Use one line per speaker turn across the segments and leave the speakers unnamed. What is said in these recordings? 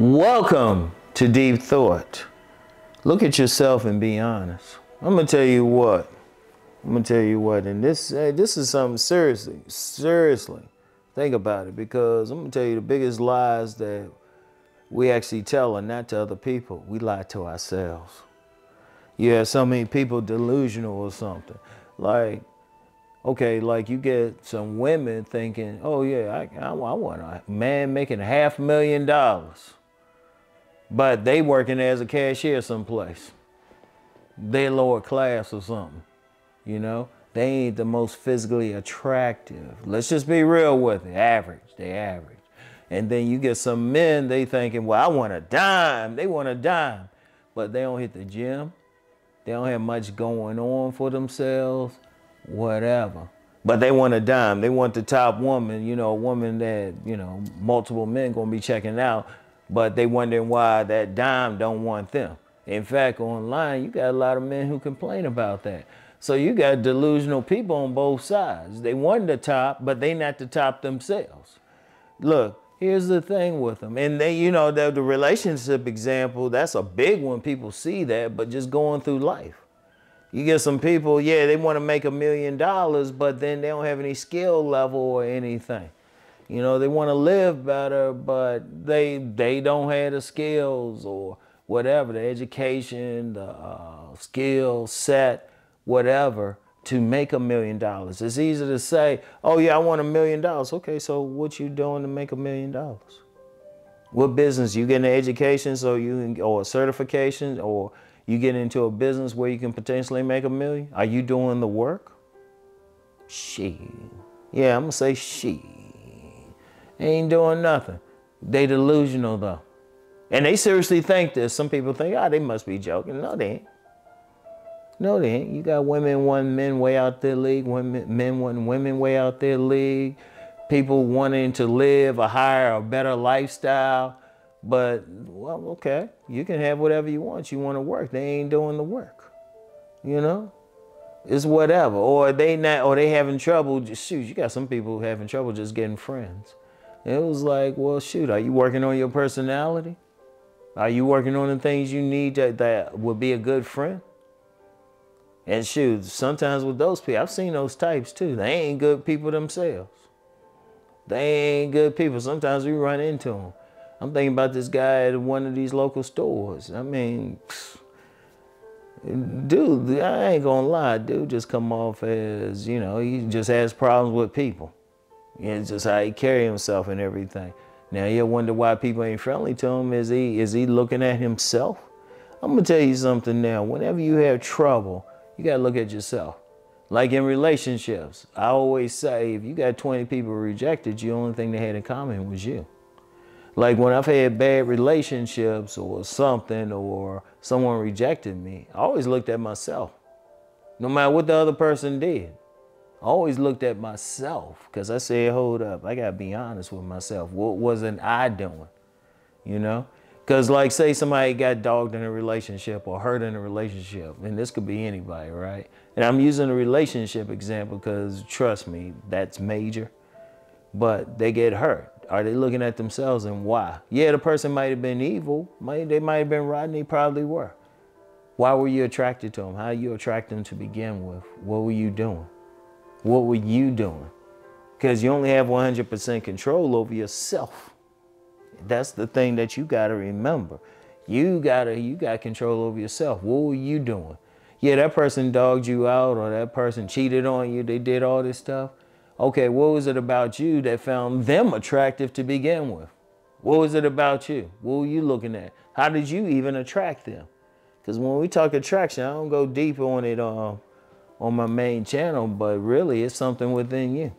Welcome to Deep Thought. Look at yourself and be honest. I'm gonna tell you what. And this is something seriously. Think about it, because I'm gonna tell you the biggest lies that we actually tell are not to other people. We lie to ourselves. You have so many people delusional or something. Like you get some women thinking, oh yeah, I want a man making $500,000. But they working as a cashier someplace. They lower class or something, you know? They ain't the most physically attractive. Let's just be real with it. They average. And then you get some men, they thinking, well, I want a dime. They want a dime. But they don't hit the gym. They don't have much going on for themselves, whatever. But they want a dime. They want the top woman, you know, a woman that, you know, multiple men gonna be checking out. But they wondering why that dime don't want them. In fact, online, you got a lot of men who complain about that. So you got delusional people on both sides. They want the top, but they not the top themselves. Look, here's the thing with them. And they, you know, the relationship example, that's a big one. People see that, but just going through life. You get some people, yeah, they want to make $1 million, but then they don't have any skill level or anything. You know, they want to live better, but they don't have the skills or whatever, the education, the skill set, whatever, to make $1 million. It's easy to say, oh yeah, I want $1 million. Okay, so what you doing to make $1 million? What business? You getting an education so you can, or a certification, or you get into a business where you can potentially make $1 million? Are you doing the work? Yeah, I'm gonna say ain't doing nothing. They delusional though. And they seriously think this. Some people think, they must be joking. No, they ain't. No, they ain't. You got women wanting men way out their league, men wanting women way out their league, people wanting to live a higher or better lifestyle. But, well, okay, you can have whatever you want. You want to work. They ain't doing the work. You know? It's whatever. Or they having trouble. You got some people having trouble just getting friends. It was like, well, shoot, are you working on your personality? Are you working on the things you need that would be a good friend? And shoot, sometimes with those people, I've seen those types too. They ain't good people themselves. They ain't good people. Sometimes we run into them. I'm thinking about this guy at one of these local stores. I mean, dude, I ain't gonna lie, dude just come off as, you know, he just has problems with people. It's just how he carry himself and everything. Now you wonder why people ain't friendly to him. Is he looking at himself? I'm gonna tell you something now. Whenever you have trouble, you gotta look at yourself. Like in relationships, I always say, if you got 20 people rejected you, the only thing they had in common was you. Like when I've had bad relationships or something, or someone rejected me, I always looked at myself. No matter what the other person did. I always looked at myself, because I said, hold up, I gotta be honest with myself. What wasn't I doing? You know? Because like say somebody got dogged in a relationship or hurt in a relationship, and this could be anybody, right? And I'm using a relationship example because trust me, that's major. But they get hurt. Are they looking at themselves and why? Yeah, the person might have been evil. They might have been rotten. They probably were. Why were you attracted to them? How you attract them to begin with? What were you doing? What were you doing? Because you only have 100% control over yourself. That's the thing that you got to remember. You got control over yourself. What were you doing? Yeah, that person dogged you out, or that person cheated on you. They did all this stuff. Okay, what was it about you that found them attractive to begin with? What was it about you? What were you looking at? How did you even attract them? Because when we talk attraction, I don't go deep on it on my main channel, but really it's something within you.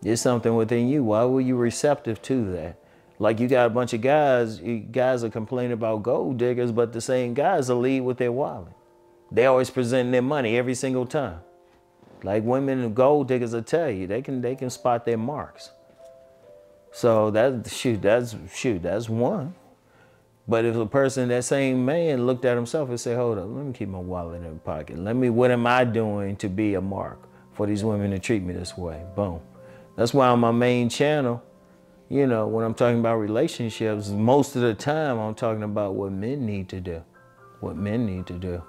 It's something within you. Why were you receptive to that? Like you got a bunch of guys are complaining about gold diggers, but the same guys will lead with their wallet. They always presenting their money every single time. Like women and gold diggers will tell you, they can spot their marks. So that's one. But if a person, that same man looked at himself and said, hold up, let me keep my wallet in my pocket. What am I doing to be a mark for these women to treat me this way? Boom. That's why on my main channel, you know, when I'm talking about relationships, most of the time I'm talking about what men need to do. What men need to do.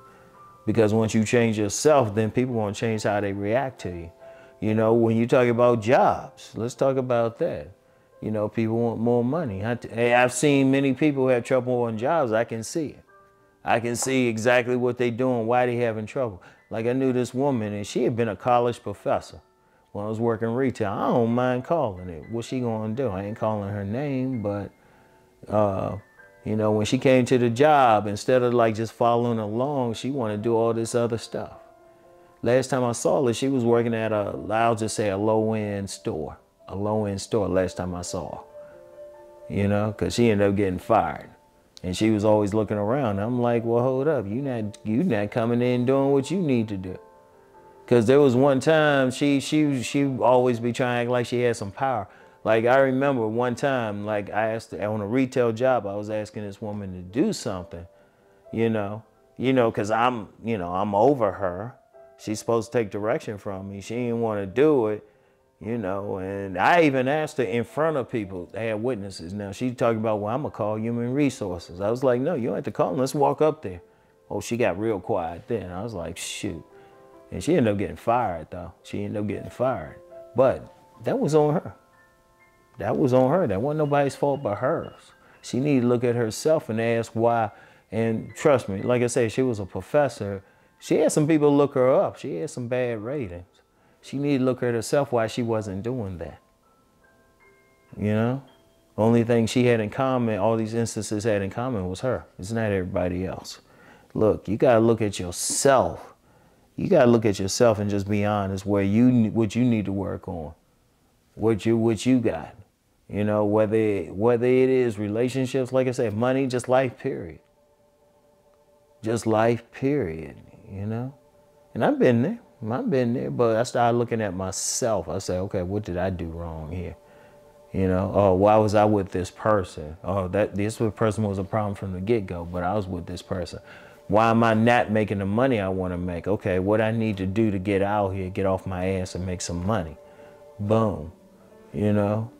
Because once you change yourself, then people won't change how they react to you. You know, when you talk about jobs, let's talk about that. You know, people want more money. I've seen many people who have trouble on jobs. I can see it. I can see exactly what they're doing, why they having trouble. Like I knew this woman and she had been a college professor when I was working retail. I don't mind calling it. What's she gonna do? I ain't calling her name, but you know, when she came to the job, instead of like just following along, she wanted to do all this other stuff. Last time I saw her, she was working at I'll just say a low-end store. A low-end store last time I saw her. You know, because she ended up getting fired. And she was always looking around. I'm like, well, hold up. You not coming in doing what you need to do. Because there was one time she always be trying to act like she had some power. Like I remember one time, like I asked her on a retail job, I was asking this woman to do something, you know, because I'm over her. She's supposed to take direction from me. She didn't want to do it, you know, and I even asked her in front of people. They had witnesses. Now she's talking about, well, I'm gonna call human resources. I was like, no, you don't have to call them. Let's walk up there. Oh, she got real quiet then. I was like, shoot. And she ended up getting fired though. She ended up getting fired. But that was on her. That was on her. That wasn't nobody's fault but hers. She needed to look at herself and ask why. And trust me, like I said, she was a professor. She had some people look her up. She had some bad ratings. She needed to look at herself why she wasn't doing that. You know? Only thing she had in common, all these instances had in common was her. It's not everybody else. Look, you got to look at yourself. You got to look at yourself and just be honest what you need to work on. What you got. You know, whether it is relationships, like I said, money, just life, period. Just life, period, you know? And I've been there, but I started looking at myself. I said, okay, what did I do wrong here? You know, oh, why was I with this person? Oh, this person was a problem from the get-go, but I was with this person. Why am I not making the money I want to make? Okay, what I need to do to get out here, get off my ass and make some money. Boom, you know?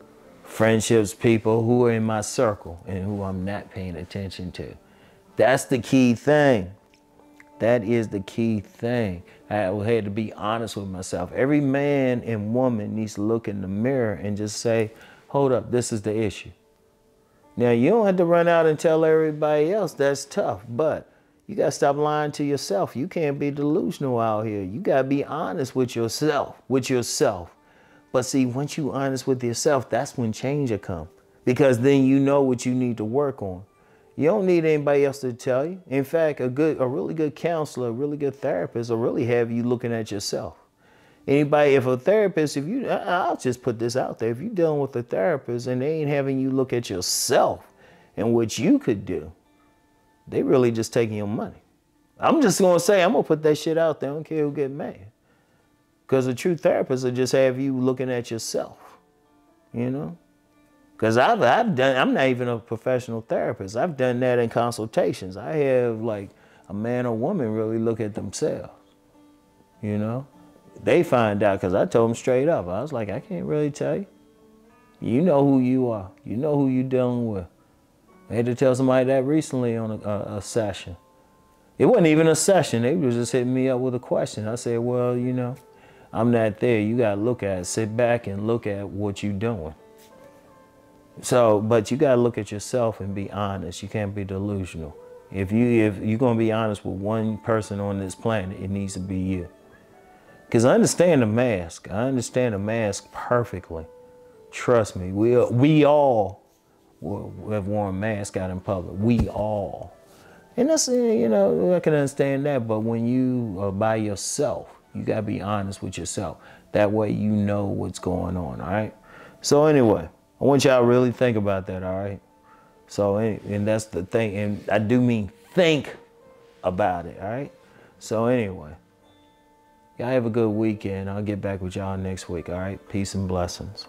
Friendships, people who are in my circle and who I'm not paying attention to. That's the key thing. That is the key thing. I had to be honest with myself. Every man and woman needs to look in the mirror and just say, hold up, this is the issue. Now, you don't have to run out and tell everybody else. That's tough, but you got to stop lying to yourself. You can't be delusional out here. You got to be honest with yourself, But see, once you're honest with yourself, that's when change will come. Because then you know what you need to work on. You don't need anybody else to tell you. In fact, a really good counselor, a really good therapist will really have you looking at yourself. If a therapist, I'll just put this out there. If you're dealing with a therapist and they ain't having you look at yourself and what you could do, they really just taking your money. I'm just going to say, I'm going to put that shit out there. I don't care who get mad. Because a true therapist will just have you looking at yourself, you know? Because I'm not even a professional therapist. I've done that in consultations. I have like a man or woman really look at themselves, you know? They find out because I told them straight up. I was like, I can't really tell you. You know who you are. You know who you're dealing with. I had to tell somebody that recently on a session. It wasn't even a session. They was just hitting me up with a question. I said, well, you know, I'm not there. You got to look at it. Sit back and look at what you're doing. So, but you got to look at yourself and be honest. You can't be delusional. If you're going to be honest with one person on this planet, it needs to be you. Because I understand the mask. I understand the mask perfectly. Trust me. We all have worn masks out in public. We all. And that's, you know, I can understand that. But when you are by yourself, you got to be honest with yourself. That way you know what's going on, all right? So anyway, I want y'all to really think about that, all right? So, and that's the thing. And I do mean think about it, all right? So anyway, y'all have a good weekend. I'll get back with y'all next week, all right? Peace and blessings.